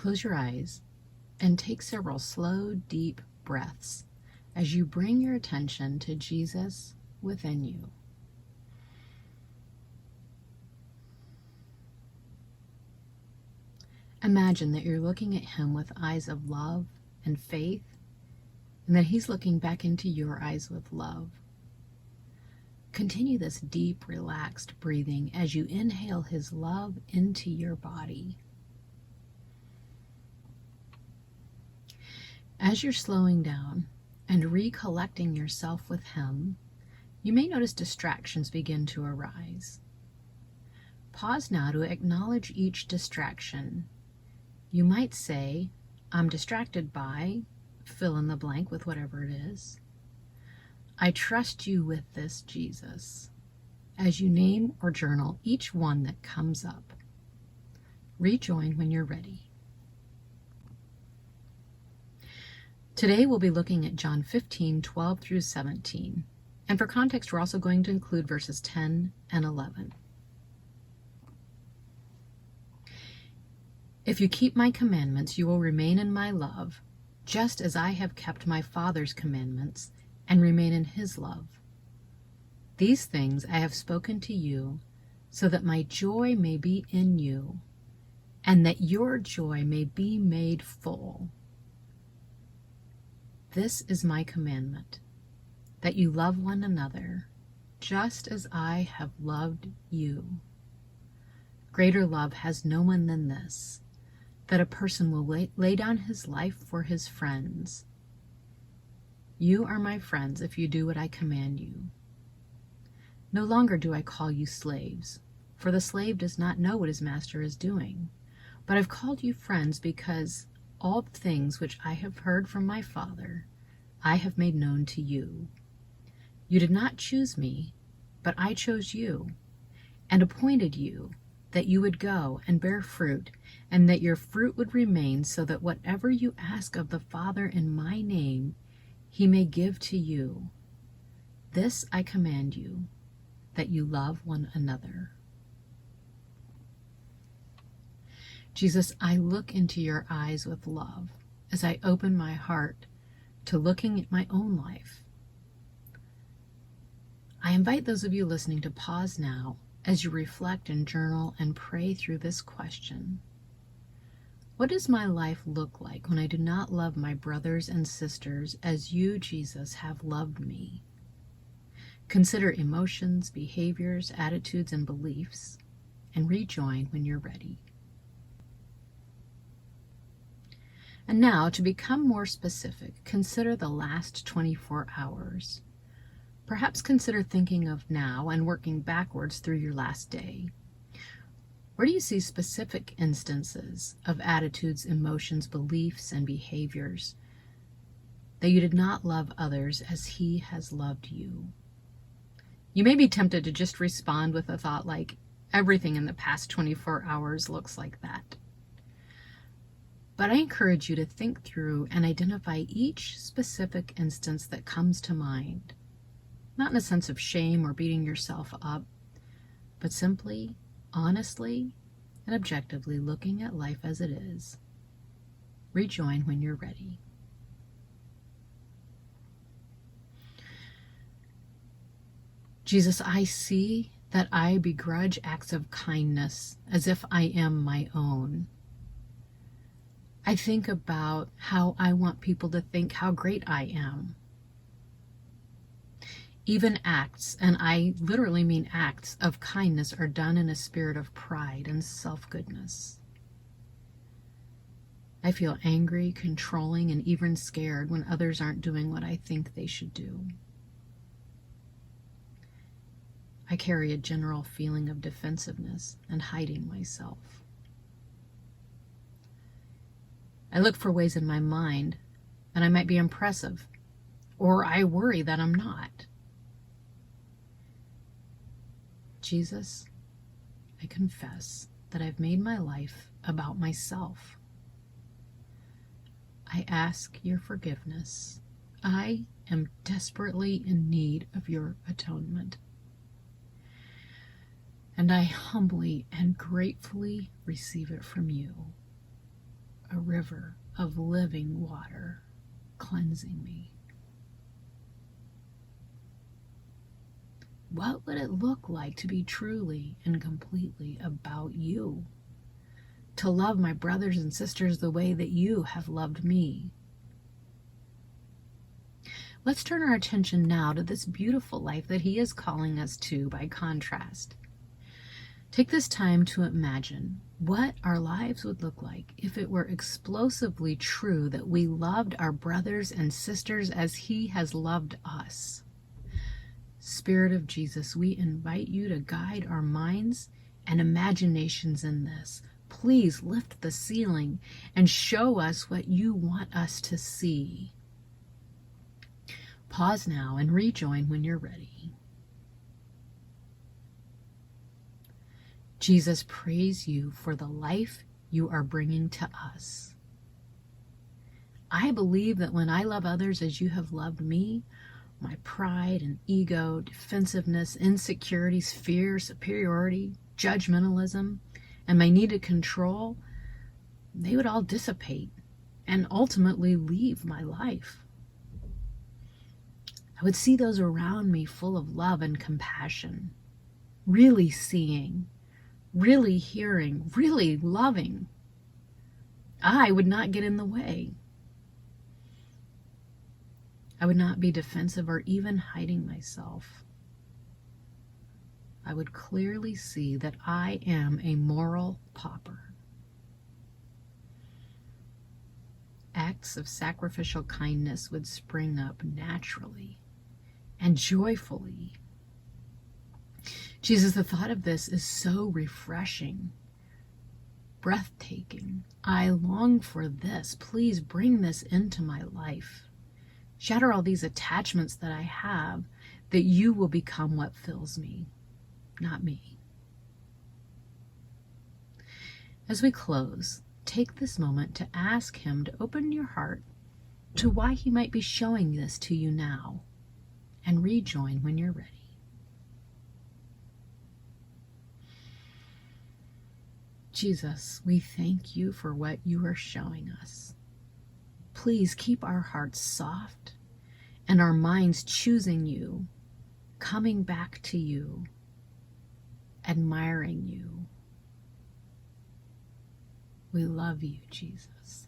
Close your eyes and take several slow, deep breaths as you bring your attention to Jesus within you. Imagine that you're looking at him with eyes of love and faith, and that he's looking back into your eyes with love. Continue this deep, relaxed breathing as you inhale his love into your body. As you're slowing down and recollecting yourself with him, you may notice distractions begin to arise. Pause now to acknowledge each distraction. You might say, I'm distracted by, fill in the blank with whatever it is. I trust you with this, Jesus. As you name or journal each one that comes up. Rejoin when you're ready. Today we'll be looking at John 15:12 through 17. And for context, we're also going to include verses 10 and 11. If you keep my commandments, you will remain in my love, just as I have kept my Father's commandments and remain in his love. These things I have spoken to you, so that my joy may be in you, and that your joy may be made full. This is my commandment, that you love one another, just as I have loved you. Greater love has no one than this, that a person will lay down his life for his friends. You are my friends if you do what I command you. No longer do I call you slaves, for the slave does not know what his master is doing. But I've called you friends because all the things which I have heard from my Father, I have made known to you. You did not choose me, but I chose you, and appointed you, that you would go and bear fruit, and that your fruit would remain, so that whatever you ask of the Father in my name, he may give to you. This I command you, that you love one another. Jesus, I look into your eyes with love as I open my heart to looking at my own life. I invite those of you listening to pause now as you reflect and journal and pray through this question. What does my life look like when I do not love my brothers and sisters as you, Jesus, have loved me? Consider emotions, behaviors, attitudes, and beliefs, and rejoin when you're ready. And now, to become more specific, consider the last 24 hours. Perhaps consider thinking of now and working backwards through your last day. Where do you see specific instances of attitudes, emotions, beliefs, and behaviors that you did not love others as he has loved you? You may be tempted to just respond with a thought like, everything in the past 24 hours looks like that. But I encourage you to think through and identify each specific instance that comes to mind. Not in a sense of shame or beating yourself up, but simply, honestly, and objectively looking at life as it is. Rejoin when you're ready. Jesus, I see that I begrudge acts of kindness as if I am my own. I think about how I want people to think how great I am. Even acts, and I literally mean acts of kindness, are done in a spirit of pride and self-goodness. I feel angry, controlling, and even scared when others aren't doing what I think they should do. I carry a general feeling of defensiveness and hiding myself. I look for ways in my mind that I might be impressive, or I worry that I'm not. Jesus, I confess that I've made my life about myself. I ask your forgiveness. I am desperately in need of your atonement. And I humbly and gratefully receive it from you. a river of living water cleansing me. What would it look like to be truly and completely about you? To love my brothers and sisters the way that you have loved me. Let's turn our attention now to this beautiful life that He is calling us to by contrast. Take this time to imagine what our lives would look like if it were explosively true that we loved our brothers and sisters as He has loved us. Spirit of Jesus, we invite you to guide our minds and imaginations in this. Please lift the ceiling and show us what you want us to see. Pause now and rejoin when you're ready. Jesus, praise you for the life you are bringing to us. I believe that when I love others as you have loved me, my pride and ego, defensiveness, insecurities, fear, superiority, judgmentalism, and my need to control, they would all dissipate and ultimately leave my life. I would see those around me full of love and compassion, really seeing, really hearing, really loving. I would not get in the way. I would not be defensive or even hiding myself. I would clearly see that I am a moral pauper. Acts of sacrificial kindness would spring up naturally and joyfully. Jesus, the thought of this is so refreshing, breathtaking. I long for this. Please bring this into my life. Shatter all these attachments that I have, that you will become what fills me, not me. As we close, take this moment to ask Him to open your heart to why He might be showing this to you now, and rejoin when you're ready. Jesus, we thank you for what you are showing us. Please keep our hearts soft and our minds choosing you, coming back to you, admiring you. We love you, Jesus.